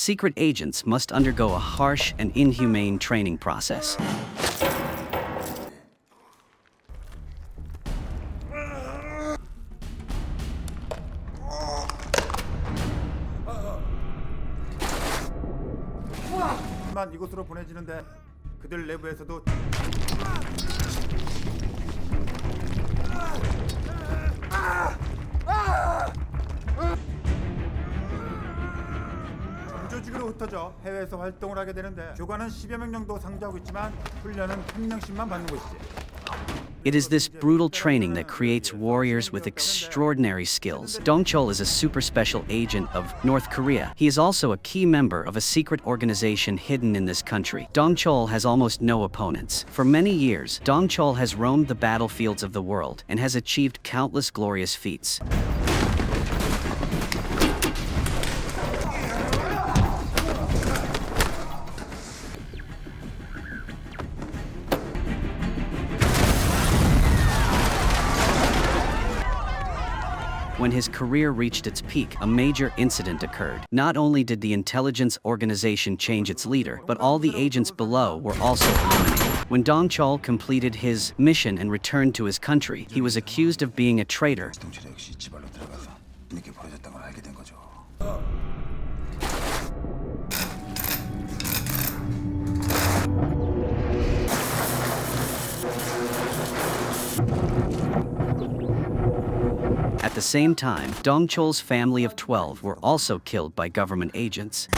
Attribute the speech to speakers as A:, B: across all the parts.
A: secret agents must undergo a harsh and inhumane training process.
B: 이곳으로 보내지는데 그들 내부에서도 조직으로 흩어져 해외에서 활동을 하게 되는데 교관은 10여 명 정도 상주하고 있지만 훈련은 한 명씩만 받는 곳이지.
A: It is this brutal training that creates warriors with extraordinary skills. Dong-chol is a super special agent of North Korea. He is also a key member of a secret organization hidden in this country. Dong-chol has almost no opponents. For many years, Dong-chol has roamed the battlefields of the world and has achieved countless glorious feats. When his career reached its peak, a major incident occurred. Not only did the intelligence organization change its leader, but all the agents below were also eliminated. When Dong-chol completed his mission and returned to his country, he was accused of being a traitor. At the same time, Dong-chol's family of 12 were also killed by government agents.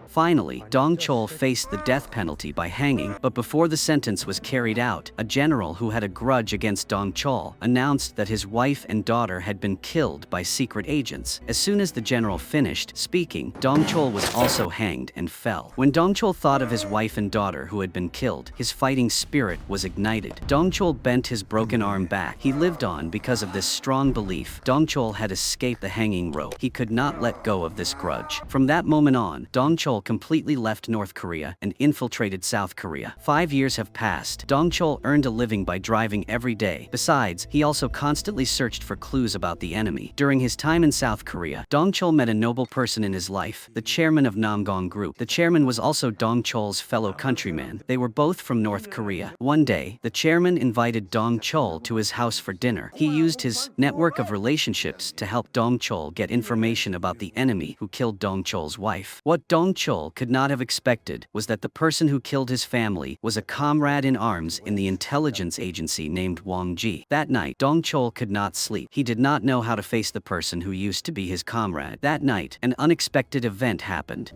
A: Finally, Dong-chol faced the death penalty by hanging, but before the sentence was carried out, a general who had a grudge against Dong-chol announced that his wife and daughter had been killed by secret agents. As soon as the general finished speaking, Dong-chol was also hanged and fell. When Dong-chol thought of his wife and daughter who had been killed, his fighting spirit was ignited. Dong-chol bent his broken arm back. He lived on because of this strong belief. Dong-chol had escaped the hanging rope. He could not let go of this grudge. From that moment on, Dong-chol completely left North Korea and infiltrated South Korea. 5 years have passed. Dong-chol earned a living by driving every day. Besides, he also constantly searched for clues about the enemy. During his time in South Korea, Dong-chol met a noble person in his life, the chairman of Namgang Group. The chairman was also Dong-chol's fellow countryman. They were both from North Korea. One day, the chairman invited Dong-chol to his house for dinner. He used his network of relationships to help Dong-chol get information about the enemy who killed Dong-chol's wife. What Dong-chol could not have expected was that the person who killed his family was a comrade in arms in the intelligence agency named Wang Ji. That night, Dong-chol could not sleep. He did not know how to face the person who used to be his comrade. That night, an unexpected event happened.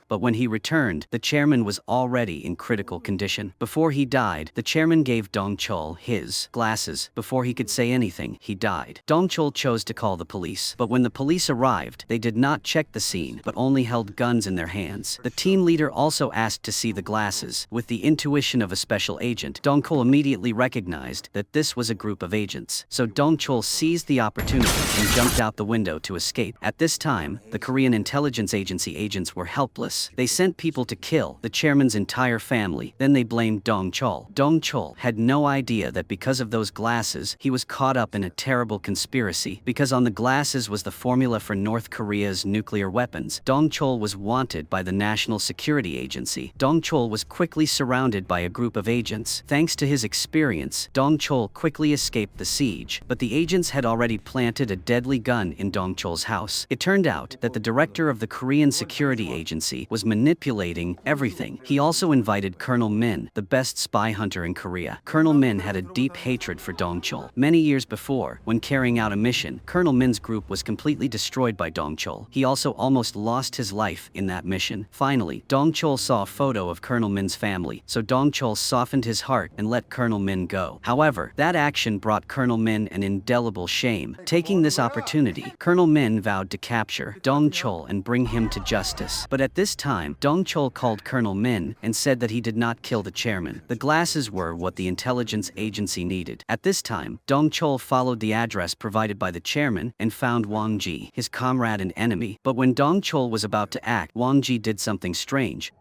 A: But when he returned, the chairman was already in critical condition. Before he died, the chairman gave Dong-chol his glasses. Before he could say anything, he died. Dong-chol chose to call the police. But when the police arrived, they did not check the scene, but only held guns in their hands. The team leader also asked to see the glasses. With the intuition of a special agent, Dong-chol immediately recognized that this was a group of agents. So Dong-chol seized the opportunity and jumped out the window to escape. At this time, the Korean intelligence agency agents were helpless. They sent people to kill the chairman's entire family. Then they blamed Dong-chol. Dong-chol had no idea that because of those glasses, he was caught up in a terrible conspiracy. Because on the glasses was the formula for North Korea's nuclear weapons, Dong-chol was wanted by the National Security Agency. Dong-chol was quickly surrounded by a group of agents. Thanks to his experience, Dong-chol quickly escaped the siege. But the agents had already planted a deadly gun in Dong-chol's house. It turned out that the director of the Korean Security Agency was manipulating everything. He also invited Colonel Min, the best spy hunter in Korea. Colonel Min had a deep hatred for Dong Chol. Many years before, when carrying out a mission, Colonel Min's group was completely destroyed by Dong Chol. He also almost lost his life in that mission. Finally, Dong Chol saw a photo of Colonel Min's family, so Dong Chol softened his heart and let Colonel Min go. However, that action brought Colonel Min an indelible shame. Taking this opportunity, Colonel Min vowed to capture Dong Chol and bring him to justice. But at this time, Dong Chol called Colonel Min and said that he did not kill the chairman. The glasses were what the intelligence agency needed. At this time, Dong Chol followed the address provided by the chairman and found Wang Ji, his comrade and enemy. But when Dong Chol was about to act, Wang Ji did something strange.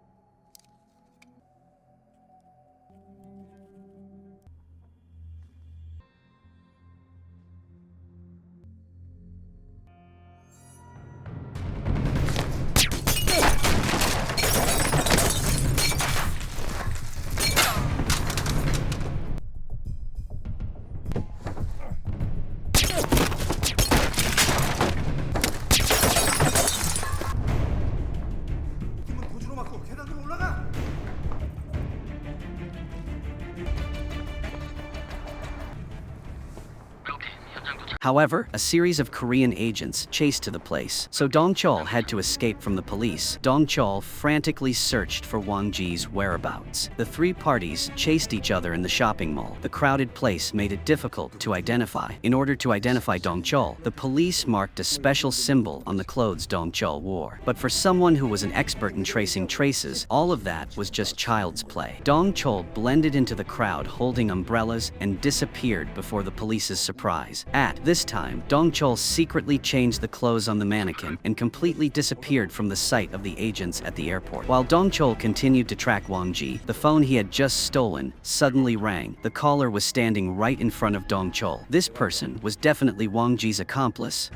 A: However, a series of Korean agents chased to the place, so Dong Chol had to escape from the police. Dong Chol frantically searched for Wang Ji's whereabouts. The three parties chased each other in the shopping mall. The crowded place made it difficult to identify. In order to identify Dong Chol, the police marked a special symbol on the clothes Dong Chol wore. But for someone who was an expert in tracing traces, all of that was just child's play. Dong Chol blended into the crowd holding umbrellas and disappeared before the police's surprise. At this time, Dong Chol secretly changed the clothes on the mannequin and completely disappeared from the sight of the agents at the airport. While Dong Chol continued to track Wang Ji, the phone he had just stolen suddenly rang. The caller was standing right in front of Dong Chol. This person was definitely Wang Ji's accomplice.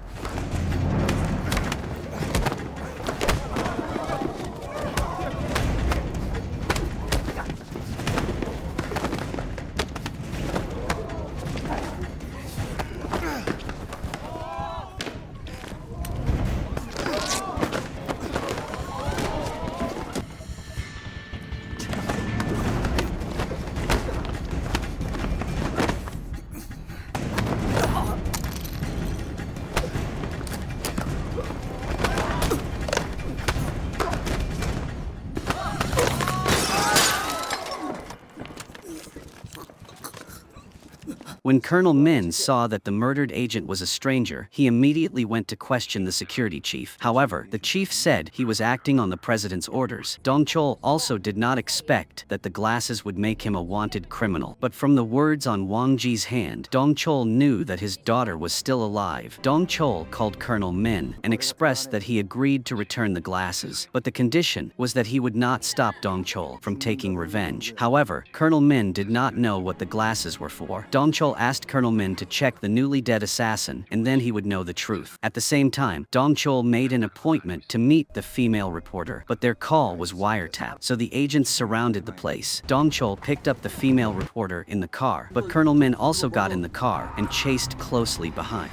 A: When Colonel Min saw that the murdered agent was a stranger, he immediately went to question the security chief. However, the chief said he was acting on the president's orders. Dong Chol also did not expect that the glasses would make him a wanted criminal. But from the words on Wang Ji's hand, Dong Chol knew that his daughter was still alive. Dong Chol called Colonel Min and expressed that he agreed to return the glasses, but the condition was that he would not stop Dong Chol from taking revenge. However, Colonel Min did not know what the glasses were for. Dong Chol asked Colonel Min to check the newly dead assassin, and then he would know the truth. At the same time, Dong Chol made an appointment to meet the female reporter, but their call was wiretapped, so the agents surrounded the place. Dong Chol picked up the female reporter in the car, but Colonel Min also got in the car and chased closely behind.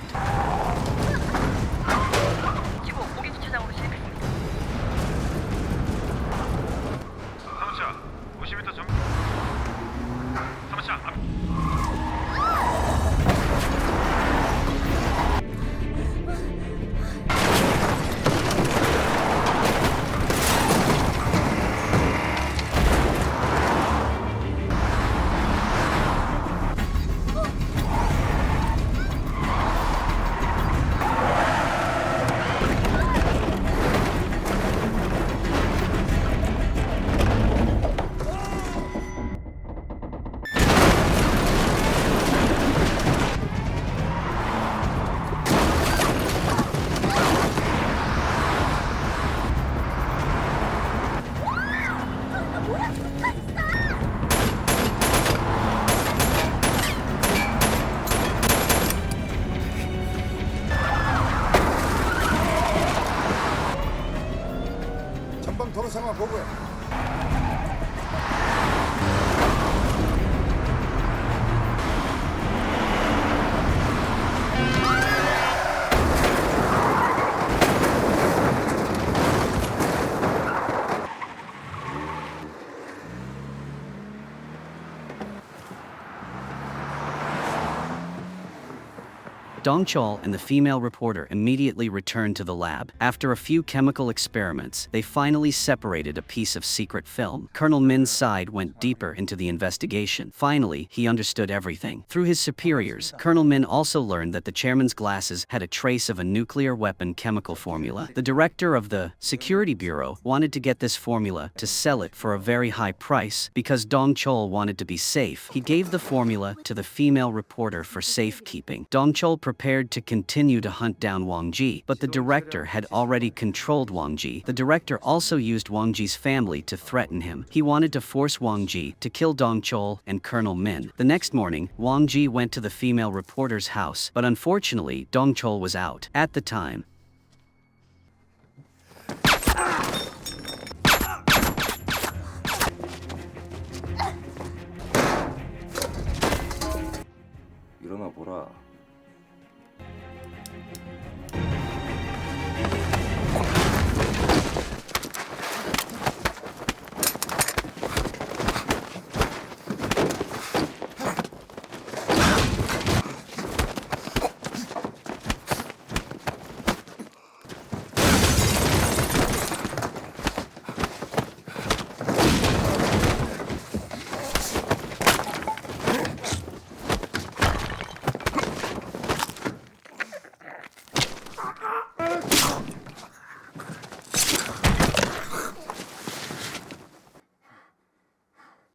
B: 도로 상황 보고해.
A: Dong Chol and the female reporter immediately returned to the lab. After a few chemical experiments, they finally separated a piece of secret film. Colonel Min's side went deeper into the investigation. Finally, he understood everything. Through his superiors, Colonel Min also learned that the chairman's glasses had a trace of a nuclear weapon chemical formula. The director of the Security Bureau wanted to get this formula to sell it for a very high price. Because Dong Chol wanted to be safe, he gave the formula to the female reporter for safekeeping. Dong Chol prepared to continue to hunt down Wang Ji, but the director had already controlled Wang Ji. The director also used Wang Ji's family to threaten him. He wanted to force Wang Ji to kill Dong Chol and Colonel Min. The next morning, Wang Ji went to the female reporter's house, but unfortunately, Dong Chol was out. At the time,
C: 일어나 보라.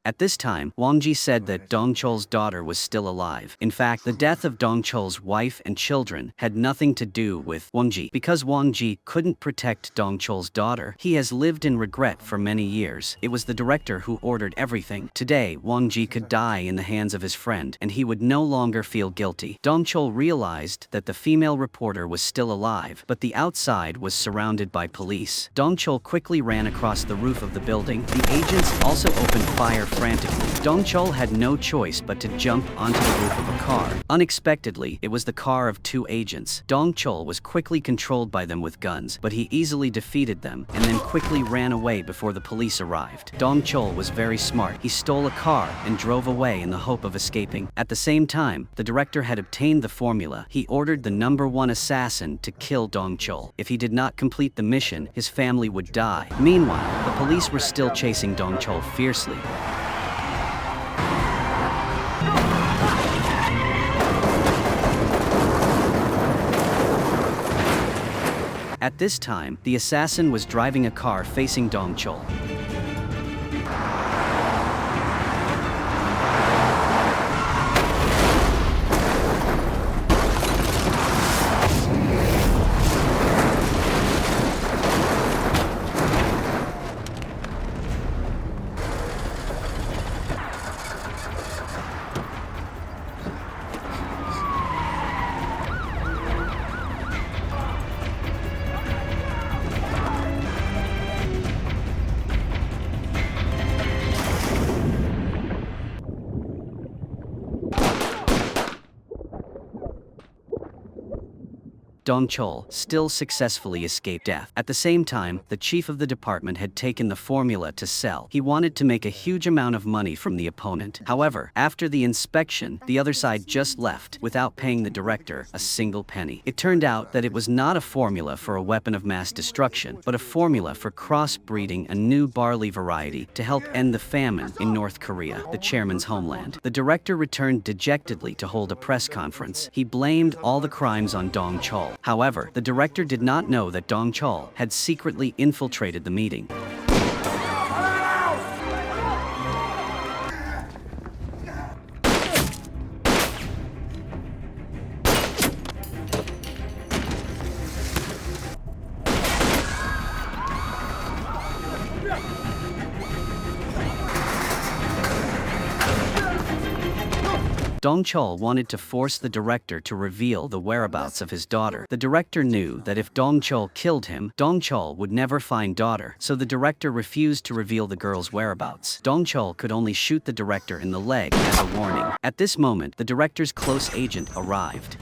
A: At this time, Wang Ji said that Dong Chol's daughter was still alive. In fact, the death of Dong Chol's wife and children had nothing to do with Wang Ji. Because Wang Ji couldn't protect Dong Chol's daughter, he has lived in regret for many years. It was the director who ordered everything. Today, Wang Ji could die in the hands of his friend, and he would no longer feel guilty. Dong Chol realized that the female reporter was still alive, but the outside was surrounded by police. Dong Chol quickly ran across the roof of the building. The agents also opened fire frantically. Dong Chol had no choice but to jump onto the roof of a car. Unexpectedly, it was the car of two agents. Dong Chol was quickly controlled by them with guns, but he easily defeated them and then quickly ran away before the police arrived. Dong Chol was very smart. He stole a car and drove away in the hope of escaping. At the same time, the director had obtained the formula. He ordered the #1 assassin to kill Dong Chol. If he did not complete the mission, his family would die. Meanwhile, the police were still chasing Dong Chol fiercely. At this time, the assassin was driving a car facing Dong Chol. Dong Chol still successfully escaped death. At the same time, the chief of the department had taken the formula to sell. He wanted to make a huge amount of money from the opponent. However, after the inspection, the other side just left without paying the director a single penny. It turned out that it was not a formula for a weapon of mass destruction, but a formula for crossbreeding a new barley variety to help end the famine in North Korea, the chairman's homeland. The director returned dejectedly to hold a press conference. He blamed all the crimes on Dong Chol. However, the director did not know that Dong Chol had secretly infiltrated the meeting. Dong Chol wanted to force the director to reveal the whereabouts of his daughter. The director knew that if Dong Chol killed him, Dong Chol would never find daughter, so the director refused to reveal the girl's whereabouts. Dong Chol could only shoot the director in the leg as a warning. At this moment, the director's close agent arrived.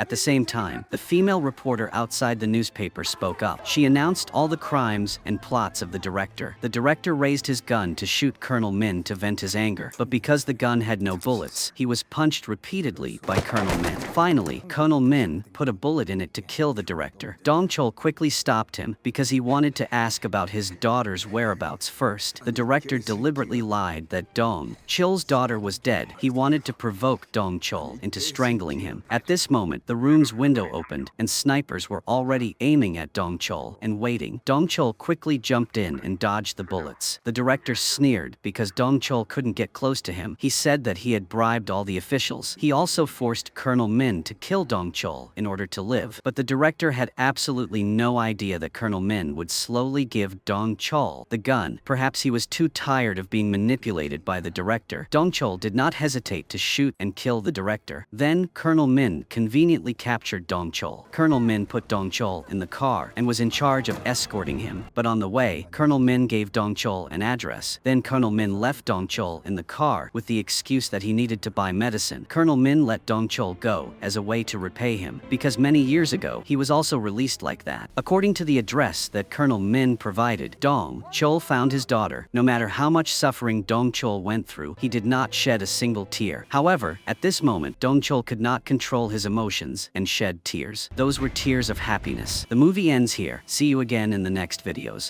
A: At the same time, the female reporter outside the newspaper spoke up. She announced all the crimes and plots of the director. The director raised his gun to shoot Colonel Min to vent his anger, but because the gun had no bullets, he was punched repeatedly by Colonel Min. Finally, Colonel Min put a bullet in it to kill the director. Dong Chol quickly stopped him because he wanted to ask about his daughter's whereabouts first. The director deliberately lied that Dong Chol's daughter was dead. He wanted to provoke Dong Chol into strangling him. At this moment, the room's window opened and snipers were already aiming at Dong Chol and waiting. Dong Chol quickly jumped in and dodged the bullets. The director sneered because Dong Chol couldn't get close to him. He said that he had bribed all the officials. He also forced Colonel Min to kill Dong Chol in order to live. But the director had absolutely no idea that Colonel Min would slowly give Dong Chol the gun. Perhaps he was too tired of being manipulated by the director. Dong Chol did not hesitate to shoot and kill the director. Then Colonel Min conveniently captured Dong Chol. Colonel Min put Dong Chol in the car and was in charge of escorting him. But on the way, Colonel Min gave Dong Chol an address. Then Colonel Min left Dong Chol in the car with the excuse that he needed to buy medicine. Colonel Min let Dong Chol go as a way to repay him, because many years ago, he was also released like that. According to the address that Colonel Min provided, Dong Chol found his daughter. No matter how much suffering Dong Chol went through, he did not shed a single tear. However, at this moment, Dong Chol could not control his emotions and shed tears. Those were tears of happiness. The movie ends here. See you again in the next videos.